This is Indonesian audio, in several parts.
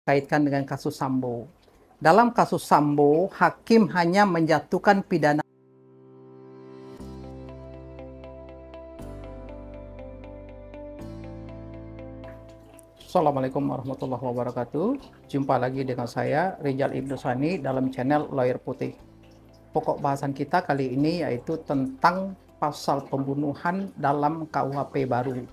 kaitkan dengan kasus Sambo. Dalam kasus Sambo, hakim hanya menjatuhkan pidana. Assalamualaikum warahmatullahi wabarakatuh. Jumpa lagi dengan saya, Rizal Ibnu Sani, dalam channel Lawyer Putih. Pokok bahasan kita kali ini yaitu tentang pasal pembunuhan dalam KUHP baru.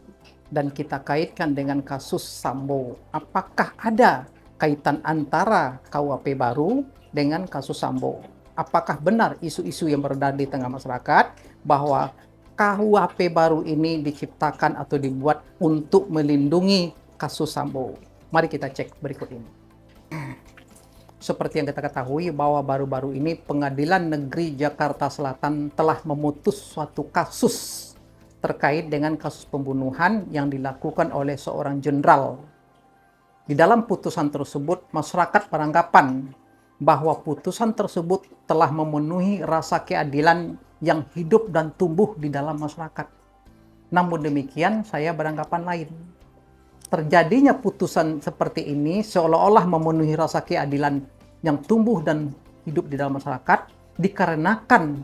Dan kita kaitkan dengan kasus Sambo. Apakah ada kaitan antara KUHP baru dengan kasus Sambo? Apakah benar isu-isu yang beredar di tengah masyarakat bahwa KUHP baru ini diciptakan atau dibuat untuk melindungi kasus Sambo? Mari kita cek berikut ini. Seperti yang kita ketahui bahwa baru-baru ini Pengadilan Negeri Jakarta Selatan telah memutus suatu kasus terkait dengan kasus pembunuhan yang dilakukan oleh seorang jenderal. Di dalam putusan tersebut, masyarakat beranggapan bahwa putusan tersebut telah memenuhi rasa keadilan yang hidup dan tumbuh di dalam masyarakat. Namun demikian, saya beranggapan lain. Terjadinya putusan seperti ini seolah-olah memenuhi rasa keadilan yang tumbuh dan hidup di dalam masyarakat dikarenakan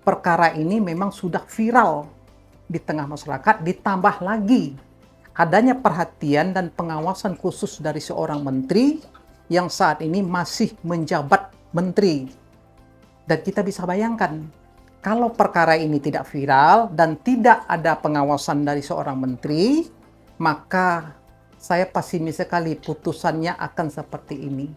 perkara ini memang sudah viral di tengah masyarakat, ditambah lagi adanya perhatian dan pengawasan khusus dari seorang menteri yang saat ini masih menjabat menteri. Dan kita bisa bayangkan, kalau perkara ini tidak viral dan tidak ada pengawasan dari seorang menteri, maka saya pesimis sekali putusannya akan seperti ini.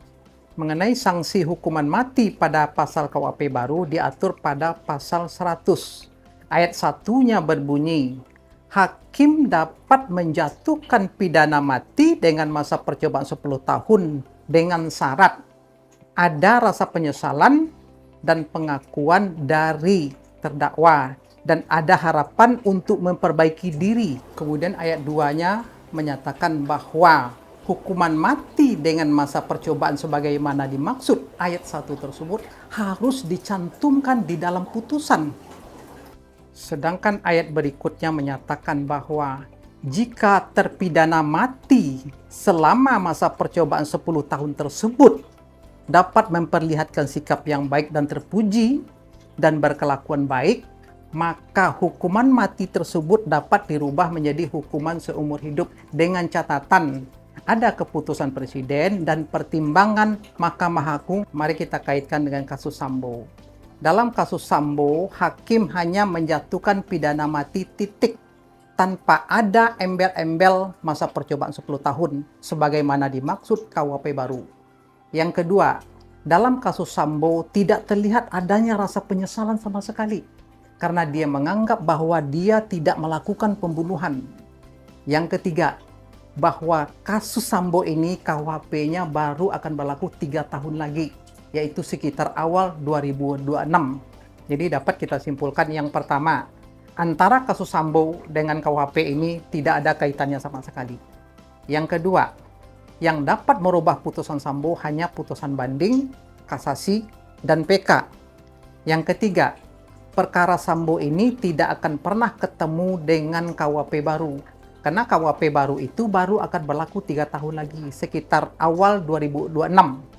Mengenai sanksi hukuman mati pada pasal KUHP baru diatur pada pasal 100. Ayat 1-nya berbunyi, hakim dapat menjatuhkan pidana mati dengan masa percobaan 10 tahun dengan syarat ada rasa penyesalan dan pengakuan dari terdakwa dan ada harapan untuk memperbaiki diri. Kemudian ayat 2-nya menyatakan bahwa hukuman mati dengan masa percobaan sebagaimana dimaksud ayat 1 tersebut harus dicantumkan di dalam putusan. Sedangkan ayat berikutnya menyatakan bahwa jika terpidana mati selama masa percobaan 10 tahun tersebut dapat memperlihatkan sikap yang baik dan terpuji dan berkelakuan baik, maka hukuman mati tersebut dapat dirubah menjadi hukuman seumur hidup dengan catatan ada keputusan presiden dan pertimbangan Mahkamah Agung. Mari kita kaitkan dengan kasus Sambo. Dalam kasus Sambo, hakim hanya menjatuhkan pidana mati titik tanpa ada embel-embel masa percobaan 10 tahun sebagaimana dimaksud KUHP baru. Yang kedua, dalam kasus Sambo tidak terlihat adanya rasa penyesalan sama sekali karena dia menganggap bahwa dia tidak melakukan pembunuhan. Yang ketiga, bahwa kasus Sambo ini KUHP-nya baru akan berlaku 3 tahun lagi, yaitu sekitar awal 2026. Jadi dapat kita simpulkan yang pertama, antara kasus Sambo dengan KUHP ini tidak ada kaitannya sama sekali. Yang kedua, yang dapat merubah putusan Sambo hanya putusan banding, kasasi, dan PK. Yang ketiga, perkara Sambo ini tidak akan pernah ketemu dengan KUHP baru. Karena KUHP baru itu baru akan berlaku 3 tahun lagi, sekitar awal 2026.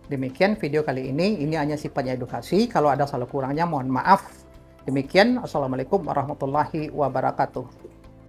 Demikian video kali ini hanya sifatnya edukasi. Kalau ada salah kurangnya mohon maaf. Demikian, Assalamualaikum warahmatullahi wabarakatuh.